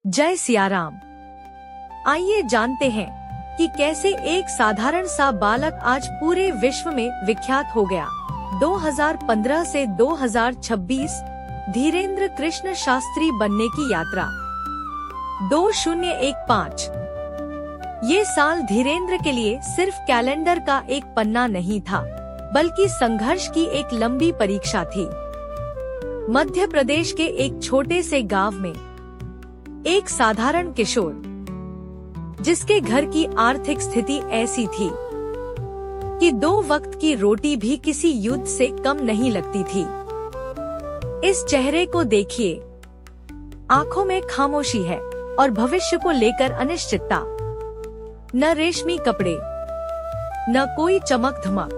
जय सिया राम। आइए जानते हैं कि कैसे एक साधारण सा बालक आज पूरे विश्व में विख्यात हो गया। 2015 से 2026 धीरेन्द्र कृष्ण शास्त्री बनने की यात्रा। 2015 ये साल धीरेन्द्र के लिए सिर्फ कैलेंडर का एक पन्ना नहीं था, बल्कि संघर्ष की एक लंबी परीक्षा थी। मध्य प्रदेश के एक छोटे से गांव में एक साधारण किशोर, जिसके घर की आर्थिक स्थिति ऐसी थी कि 2 वक्त की रोटी भी किसी युद्ध से कम नहीं लगती थी। इस चेहरे को देखिए, आंखों में खामोशी है और भविष्य को लेकर अनिश्चितता। न रेशमी कपड़े, न कोई चमक धमक,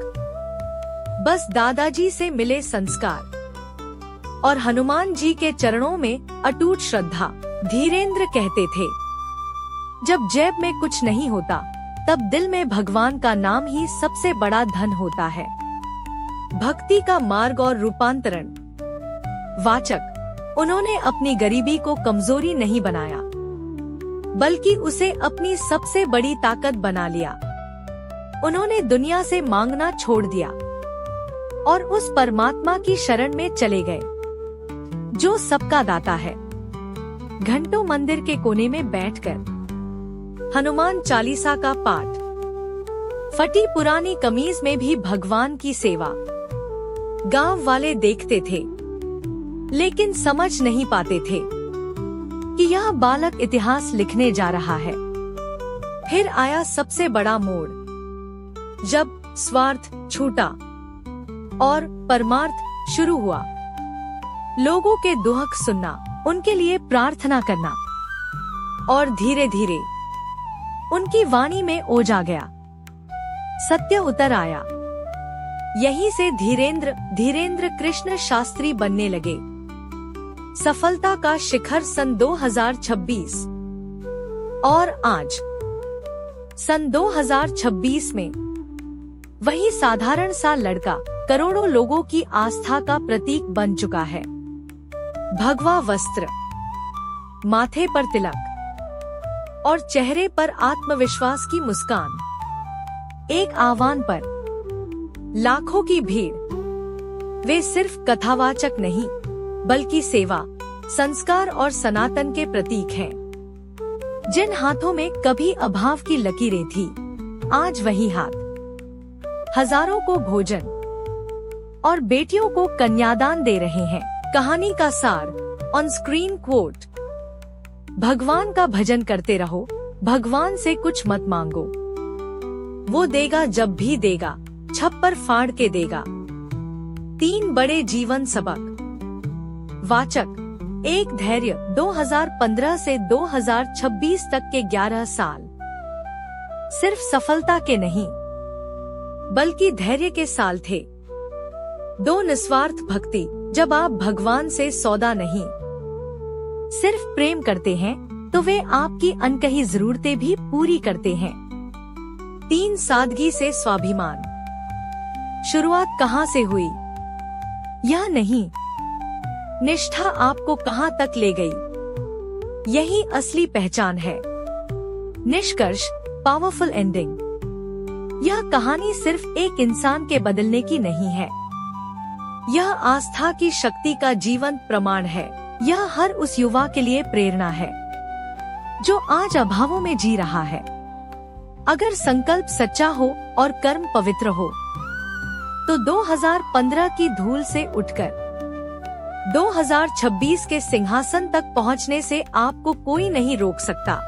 बस दादाजी से मिले संस्कार और हनुमान जी के चरणों में अटूट श्रद्धा। धीरेन्द्र कहते थे, जब जेब में कुछ नहीं होता, तब दिल में भगवान का नाम ही सबसे बड़ा धन होता है। भक्ति का मार्ग और रूपांतरण। वाचक, उन्होंने अपनी गरीबी को कमजोरी नहीं बनाया, बल्कि उसे अपनी सबसे बड़ी ताकत बना लिया। उन्होंने दुनिया से मांगना छोड़ दिया और उस परमात्मा की शरण में चले गए, जो सबका दाता है। घंटों मंदिर के कोने में बैठकर हनुमान चालीसा का पाठ, फटी पुरानी कमीज में भी भगवान की सेवा। गांव वाले देखते थे, लेकिन समझ नहीं पाते थे कि यह बालक इतिहास लिखने जा रहा है। फिर आया सबसे बड़ा मोड़, जब स्वार्थ छूटा और परमार्थ शुरू हुआ। लोगों के दुख सुनना, उनके लिए प्रार्थना करना, और धीरे धीरे उनकी वाणी में ओज आ गया, सत्य उतर आया। यहीं से धीरेन्द्र कृष्ण शास्त्री बनने लगे। सफलता का शिखर सन 2026, और आज सन 2026 में वही साधारण सा लड़का करोड़ों लोगों की आस्था का प्रतीक बन चुका है। भगवा वस्त्र, माथे पर तिलक और चेहरे पर आत्मविश्वास की मुस्कान। एक आह्वान पर लाखों की भीड़। वे सिर्फ कथावाचक नहीं, बल्कि सेवा, संस्कार और सनातन के प्रतीक हैं। जिन हाथों में कभी अभाव की लकीरें थी, आज वही हाथ हजारों को भोजन और बेटियों को कन्यादान दे रहे हैं। कहानी का सार, ऑन स्क्रीन कोट। भगवान का भजन करते रहो, भगवान से कुछ मत मांगो, वो देगा जब भी देगा, छप्पर फाड़ के देगा। 3 बड़े जीवन सबक। वाचक, एक धैर्य। 2015 से 2026 तक के 11 साल सिर्फ सफलता के नहीं, बल्कि धैर्य के साल थे। 2 निस्वार्थ भक्ति। जब आप भगवान से सौदा नहीं, सिर्फ प्रेम करते हैं, तो वे आपकी अनकही जरूरतें भी पूरी करते हैं। 3 सादगी से स्वाभिमान। शुरुआत कहाँ से हुई, यह नहीं, निष्ठा आपको कहाँ तक ले गई, यही असली पहचान है। निष्कर्ष, पावरफुल एंडिंग। यह कहानी सिर्फ एक इंसान के बदलने की नहीं है, यह आस्था की शक्ति का जीवंत प्रमाण है। यह हर उस युवा के लिए प्रेरणा है, जो आज अभावों में जी रहा है। अगर संकल्प सच्चा हो और कर्म पवित्र हो, तो 2015 की धूल से उठकर 2026 के सिंहासन तक पहुंचने से आपको कोई नहीं रोक सकता।